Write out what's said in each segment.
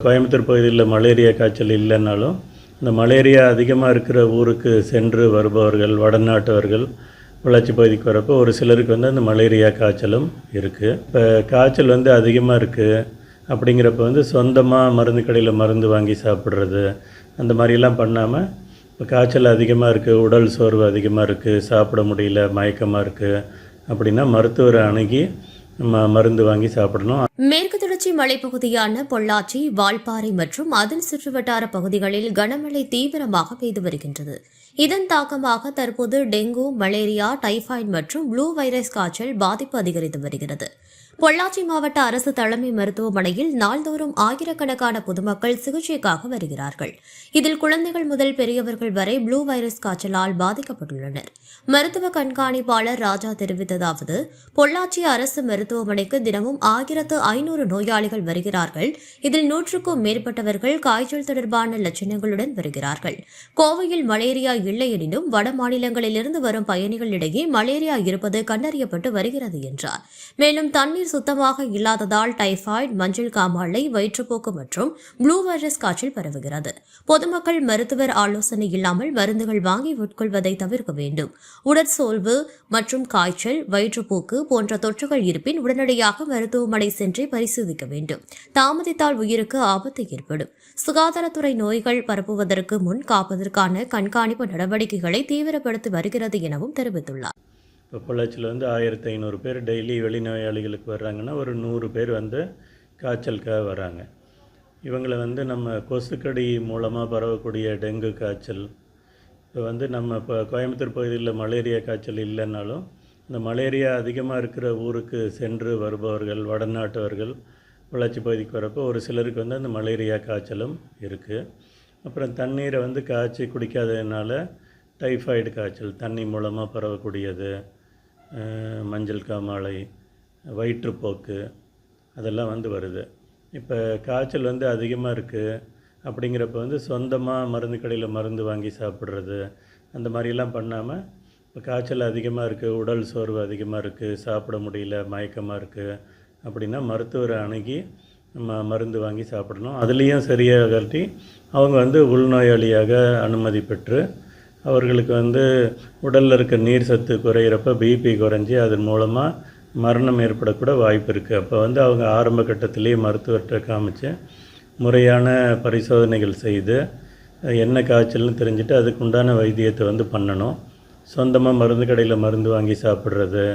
கோயம்புத்தூர் பகுதியில் மலேரியா காய்ச்சல் இல்லைன்னாலும் இந்த மலேரியா அதிகமாக இருக்கிற ஊருக்கு சென்று வருபவர்கள், வடநாட்டவர்கள் பொள்ளாச்சி பகுதிக்கு வரப்போ ஒரு சிலருக்கு வந்து அந்த மலேரியா காய்ச்சலும் இருக்குது. இப்போ காய்ச்சல் வந்து அதிகமாக இருக்குது அப்படிங்கிறப்ப வந்து சொந்தமாக மருந்து கடையில் மருந்து வாங்கி சாப்பிட்றது அந்த மாதிரிலாம் பண்ணாமல், இப்போ காய்ச்சல் அதிகமாக இருக்குது, உடல் சோர்வு அதிகமாக இருக்குது, சாப்பிட முடியல, மயக்கமாக இருக்குது அப்படின்னா மருத்துவரை அணுகி மருந்து வாங்கி சாப்பிடணும். மேற்கு தொடர்ச்சி மலைப்பகுதியான பொள்ளாச்சி, வால்பாறை மற்றும் அதன் சுற்றுவட்டார பகுதிகளில் கனமழை தீவிரமாக பெய்து வருகின்றது. இதன் தாக்கமாக தற்போது டெங்கு, மலேரியா, டைபாய்டு மற்றும் ப்ளூ வைரஸ் காய்ச்சல் பாதிப்பு அதிகரித்து வருகிறது. பொள்ளாச்சி மாவட்ட அரசு தலைமை மருத்துவமனையில் நாள்தோறும் ஆயிரக்கணக்கான பொதுமக்கள் சிகிச்சைக்காக வருகிறார்கள். இதில் குழந்தைகள் முதல் பெரியவர்கள் வரை ப்ளூ வைரஸ் காய்ச்சலால் பாதிக்கப்பட்டுள்ளனர். மருத்துவ கண்காணிப்பாளர் ராஜா தெரிவித்ததாவது, பொள்ளாச்சி அரசு மருத்துவமனைக்கு தினமும் 1500 நோயாளிகள் வருகிறார்கள். இதில் 100க்கும் மேற்பட்டவர்கள் காய்ச்சல் தொடர்பான லட்சணங்களுடன் வருகிறார்கள். கோவையில் மலேரியா இல்லை எனினும் வட மாநிலங்களிலிருந்து வரும் பயணிகளிடையே மலேரியா இருப்பது கண்டறியப்பட்டு வருகிறது என்றார். மேலும் தண்ணீர் சுத்தமாக இல்லாததால் டைபாய்டு, மஞ்சள் காமாலை, வயிற்றுப்போக்கு மற்றும் ப்ளூ வைரஸ் காய்ச்சல் பரவுகிறது. பொதுமக்கள் மருத்துவர் ஆலோசனை இல்லாமல் மருந்துகள் வாங்கி உட்கொள்வதை தவிர்க்க வேண்டும். உடற்சோர்வு மற்றும் காய்ச்சல், வயிற்றுப்போக்கு போன்ற தொற்றுகள் இருப்பின் உடனடியாக மருத்துவமனை சென்று பரிசோதிக்க வேண்டும். தாமதித்தால் உயிருக்கு ஆபத்து ஏற்படும். சுகாதாரத்துறை நோய்கள் பரப்புவதற்கு முன் காப்பதற்கான கண்காணிப்பு நடவடிக்கைகளை தீவிரப்படுத்தி வருகிறது எனவும் தெரிவித்துள்ளார். இப்போ பொள்ளாச்சியில் வந்து 1500 பேர் டெய்லி வெளிநோயாளிகளுக்கு வர்றாங்கன்னா ஒரு 100 பேர் வந்து காய்ச்சலுக்காக வராங்க. இவங்களை வந்து நம்ம கொசுக்கடி மூலமாக பரவக்கூடிய டெங்கு காய்ச்சல், இப்போ வந்து நம்ம இப்போ கோயம்புத்தூர் பகுதியில் மலேரியா காய்ச்சல் இல்லைன்னாலும் இந்த மலேரியா அதிகமாக இருக்கிற ஊருக்கு சென்று வருபவர்கள், வடநாட்டவர்கள் பொள்ளாச்சி பகுதிக்கு வரப்போ ஒரு சிலருக்கு வந்து அந்த மலேரியா காய்ச்சலும் இருக்குது. அப்புறம் தண்ணீரை வந்து காய்ச்சி குடிக்காததுனால டைபாய்டு காய்ச்சல் தண்ணி மூலமாக பரவக்கூடியது, மஞ்சள் காமாலை, வயிற்றுப்போக்கு அதெல்லாம் வந்து வருது. இப்போ காய்ச்சல் வந்து அதிகமாக இருக்குது அப்படிங்கிறப்ப வந்து சொந்தமாக மருந்து கடையில் மருந்து வாங்கி சாப்பிட்றது அந்த மாதிரிலாம் பண்ணாமல், இப்போ காய்ச்சல் அதிகமாக இருக்குது, உடல் சோர்வு அதிகமாக இருக்குது, சாப்பிட முடியல, மயக்கமாக இருக்குது அப்படின்னா மருத்துவரை அணுகி மருந்து வாங்கி சாப்பிடணும். அதுலேயும் சரியாக காட்டி அவங்க வந்து உள்நோயாளியாக அனுமதி பெற்று அவர்களுக்கு வந்து உடலில் இருக்க நீர் சத்து குறையிறப்ப பிபி குறைஞ்சி அதன் மூலமாக மரணம் ஏற்படக்கூட வாய்ப்பு இருக்குது. அப்போ வந்து அவங்க ஆரம்ப கட்டத்திலேயே மருத்துவர்கிட்ட காமிச்சு முறையான பரிசோதனைகள் செய்து என்ன காய்ச்சல்னு தெரிஞ்சுட்டு அதுக்கு உண்டான வைத்தியத்தை வந்து பண்ணணும். சொந்தமாக மருந்து கடையில் மருந்து வாங்கி சாப்பிட்றது,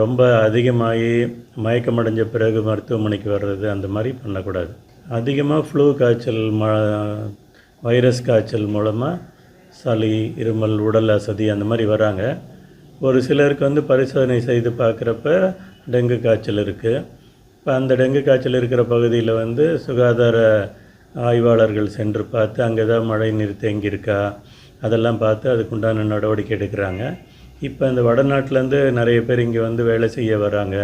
ரொம்ப அதிகமாகி மயக்கமடைஞ்ச பிறகு மருத்துவமனைக்கு வர்றது அந்த மாதிரி பண்ணக்கூடாது. அதிகமாக ஃப்ளூ காய்ச்சல், வைரஸ் காய்ச்சல் மூலமாக சளி, இருமல், உடல் அசதி அந்த மாதிரி வராங்க. ஒரு சிலருக்கு வந்து பரிசோதனை செய்து பார்க்குறப்ப டெங்கு காய்ச்சல் இருக்குது. இப்போ அந்த டெங்கு காய்ச்சல் இருக்கிற பகுதியில் வந்து சுகாதார ஆய்வாளர்கள் சென்று பார்த்து அங்கே ஏதாவது மழை நீர் தேங்கியிருக்கா அதெல்லாம் பார்த்து அதுக்குண்டான நடவடிக்கை எடுக்கிறாங்க. இப்போ இந்த வடநாட்டிலேருந்து நிறைய பேர் இங்கே வந்து வேலை செய்ய வராங்க,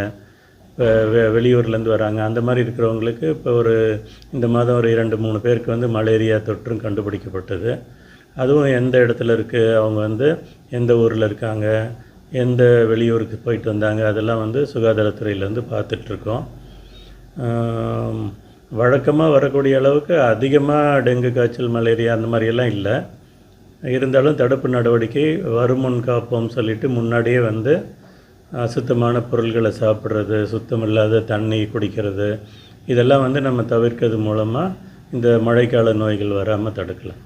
இப்போ வெளியூர்லேருந்து வராங்க. அந்த மாதிரி இருக்கிறவங்களுக்கு இப்போ இந்த மாதம் ஒரு 2-3 பேருக்கு வந்து மலேரியா தொற்றும் கண்டுபிடிக்கப்பட்டது. அதுவும் எந்த இடத்துல இருக்குது, அவங்க வந்து எந்த ஊரில் இருக்காங்க, எந்த வெளியூருக்கு போயிட்டு வந்தாங்க அதெல்லாம் வந்து சுகாதாரத்துறையிலேருந்து பார்த்துட்ருக்கோம். வழக்கமாக வரக்கூடிய அளவுக்கு அதிகமாக டெங்கு காய்ச்சல், மலேரியா அந்த மாதிரியெல்லாம் இல்லை. இருந்தாலும் தடுப்பு நடவடிக்கை வருமுன் காப்போம் சொல்லிட்டு முன்னாடியே வந்து அசுத்தமான பொருள்களை சாப்பிட்றது, சுத்தமில்லாத தண்ணி குடிக்கிறது இதெல்லாம் வந்து நம்ம தவிர்க்கிறது மூலமாக இந்த மழைக்கால நோய்கள் வராமல் தடுக்கலாம்.